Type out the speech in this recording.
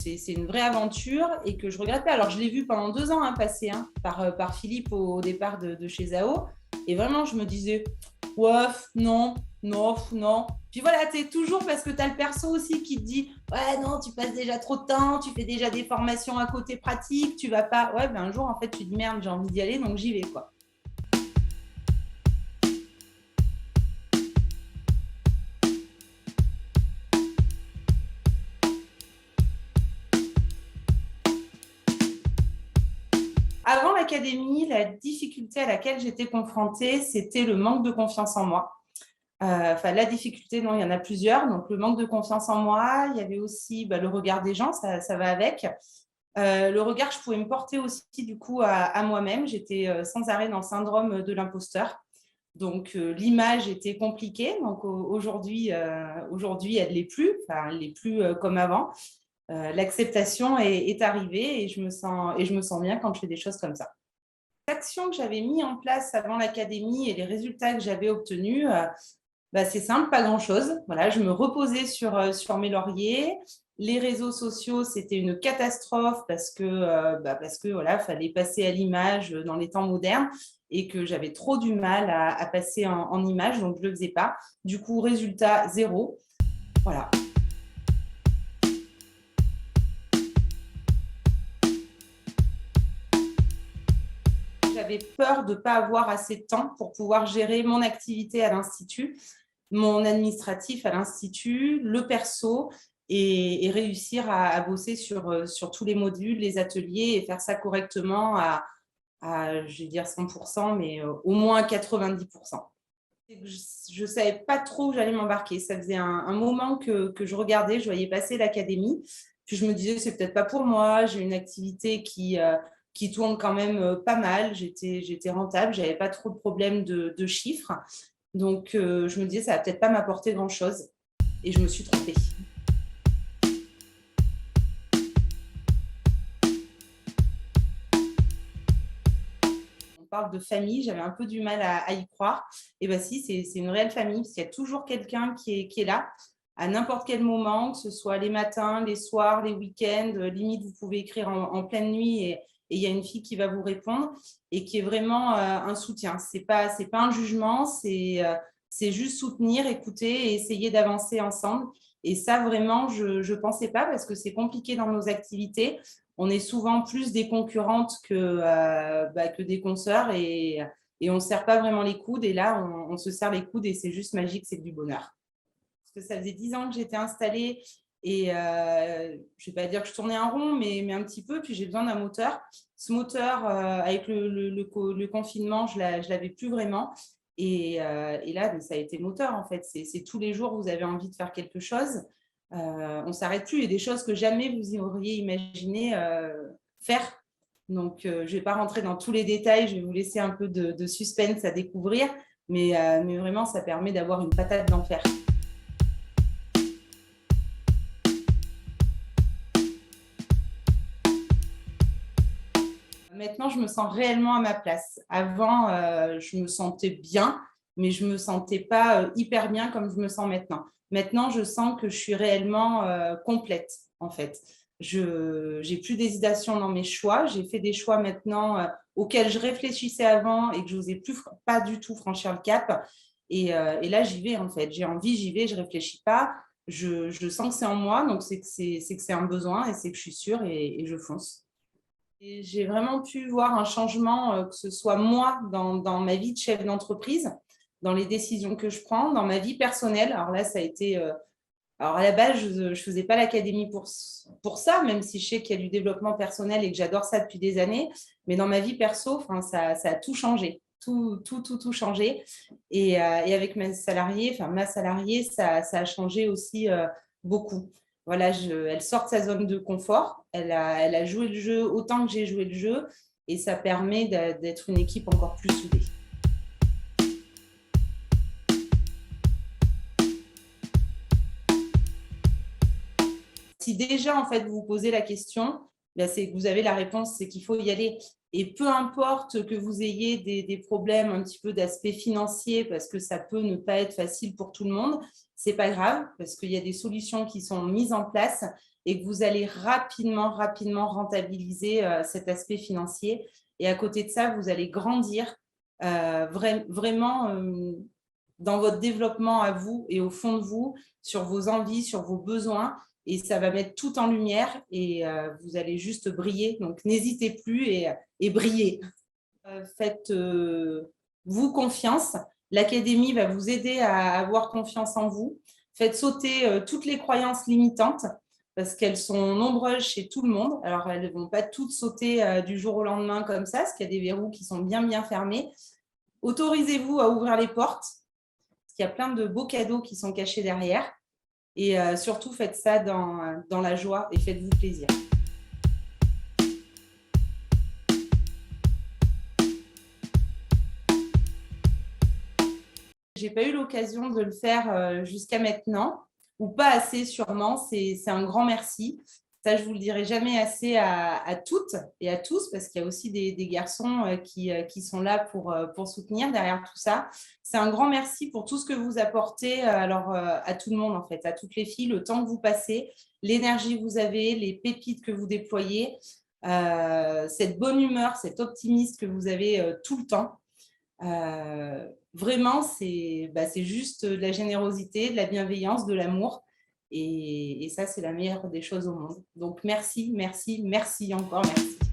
C'est une vraie aventure et que je regrette pas. Alors, je l'ai vu pendant 2 ans passer par Philippe au départ de chez Zao. Et vraiment, je me disais, ouais, non, non, non. Puis voilà, tu es toujours parce que tu as le perso aussi qui te dit, ouais, non, tu passes déjà trop de temps, tu fais déjà des formations à côté pratiques, tu vas pas. Ouais, ben un jour, en fait, tu te dis, merde, j'ai envie d'y aller, donc j'y vais, quoi. Avant l'académie, la difficulté à laquelle j'étais confrontée, c'était le manque de confiance en moi. Enfin, la difficulté, non, il y en a plusieurs. Donc, le manque de confiance en moi. Il y avait aussi le regard des gens, ça va avec. Le regard, je pouvais me porter aussi du coup à moi-même. J'étais sans arrêt dans le syndrome de l'imposteur. Donc, l'image était compliquée. Donc, aujourd'hui, elle ne l'est plus. Enfin, elle n'est plus comme avant. L'acceptation est arrivée et je me sens bien quand je fais des choses comme ça. L'actions que j'avais mis en place avant l'académie et les résultats que j'avais obtenus, c'est simple, pas grand-chose. Voilà, je me reposais sur mes lauriers. Les réseaux sociaux, c'était une catastrophe parce que voilà, fallait passer à l'image dans les temps modernes et que j'avais trop du mal à passer en image, donc je ne le faisais pas. Du coup, résultat, zéro. Voilà. J'avais peur de ne pas avoir assez de temps pour pouvoir gérer mon activité à l'Institut, mon administratif à l'Institut, le perso et réussir à bosser sur tous les modules, les ateliers et faire ça correctement je vais dire 100%, mais au moins 90%. Je ne savais pas trop où j'allais m'embarquer. Ça faisait un moment que je regardais, je voyais passer l'académie. Puis je me disais, c'est peut-être pas pour moi. J'ai une activité qui tourne quand même pas mal. J'étais rentable, j'avais pas trop de problèmes de chiffres. Donc, je me disais, ça va peut-être pas m'apporter grand-chose. Et je me suis trompée. On parle de famille, j'avais un peu du mal à y croire. Et bien si, c'est une réelle famille, parce qu'il y a toujours quelqu'un qui est là à n'importe quel moment, que ce soit les matins, les soirs, les week-ends. Limite, vous pouvez écrire en pleine nuit et il y a une fille qui va vous répondre et qui est vraiment un soutien. C'est pas un jugement, c'est juste soutenir, écouter et essayer d'avancer ensemble. Et ça, vraiment, je ne pensais pas parce que c'est compliqué dans nos activités. On est souvent plus des concurrentes que des consoeurs et on ne serre pas vraiment les coudes. Et là, on se serre les coudes et c'est juste magique, c'est du bonheur. Parce que ça faisait 10 ans que j'étais installée et je ne vais pas dire que je tournais en rond, mais un petit peu. Puis j'ai besoin d'un moteur. Ce moteur, avec le confinement, je ne l'avais plus vraiment. Et là, ça a été moteur en fait. C'est tous les jours, vous avez envie de faire quelque chose. On ne s'arrête plus. Il y a des choses que jamais vous auriez imaginé faire. Donc, je ne vais pas rentrer dans tous les détails. Je vais vous laisser un peu de suspense à découvrir. Mais vraiment, ça permet d'avoir une patate d'enfer. Maintenant, je me sens réellement à ma place. Avant, je me sentais bien, mais je ne me sentais pas hyper bien comme je me sens maintenant. Maintenant, je sens que je suis réellement complète, en fait. Je n'ai plus d'hésitation dans mes choix. J'ai fait des choix maintenant auxquels je réfléchissais avant et que je n'osais plus pas du tout franchir le cap. Et là, j'y vais, en fait. J'ai envie, j'y vais, je ne réfléchis pas. Je sens que c'est en moi, donc c'est que c'est un besoin et c'est que je suis sûre et je fonce. Et j'ai vraiment pu voir un changement, que ce soit moi dans ma vie de chef d'entreprise, dans les décisions que je prends, dans ma vie personnelle. Alors là, ça a été… alors à la base, je ne faisais pas l'académie pour ça, même si je sais qu'il y a du développement personnel et que j'adore ça depuis des années. Mais dans ma vie perso, ça a tout changé. Tout changé. Et avec ma salariée, ça a changé aussi beaucoup. Voilà, elle sort de sa zone de confort. Elle a joué le jeu autant que j'ai joué le jeu. Et ça permet d'être une équipe encore plus soudée. Si déjà, en fait, vous vous posez la question, c'est que vous avez la réponse, c'est qu'il faut y aller. Et peu importe que vous ayez des problèmes un petit peu d'aspect financier, parce que ça peut ne pas être facile pour tout le monde, c'est pas grave, parce qu'il y a des solutions qui sont mises en place et que vous allez rapidement rentabiliser cet aspect financier. Et à côté de ça, vous allez grandir vraiment dans votre développement à vous et au fond de vous, sur vos envies, sur vos besoins. Et ça va mettre tout en lumière et vous allez juste briller. Donc, n'hésitez plus et brillez. Faites-vous confiance. L'académie va vous aider à avoir confiance en vous. Faites sauter toutes les croyances limitantes parce qu'elles sont nombreuses chez tout le monde. Alors, elles ne vont pas toutes sauter du jour au lendemain comme ça, parce qu'il y a des verrous qui sont bien fermés. Autorisez-vous à ouvrir les portes, parce qu'il y a plein de beaux cadeaux qui sont cachés derrière. Et surtout, faites ça dans la joie et faites-vous plaisir. Je n'ai pas eu l'occasion de le faire jusqu'à maintenant, ou pas assez sûrement. C'est un grand merci. Ça, je ne vous le dirai jamais assez à toutes et à tous, parce qu'il y a aussi des garçons qui sont là pour soutenir derrière tout ça. C'est un grand merci pour tout ce que vous apportez à tout le monde, en fait, à toutes les filles, le temps que vous passez, l'énergie que vous avez, les pépites que vous déployez, cette bonne humeur, cet optimisme que vous avez tout le temps. Vraiment, c'est juste de la générosité, de la bienveillance, de l'amour. Et ça, c'est la meilleure des choses au monde. Donc, merci encore, merci.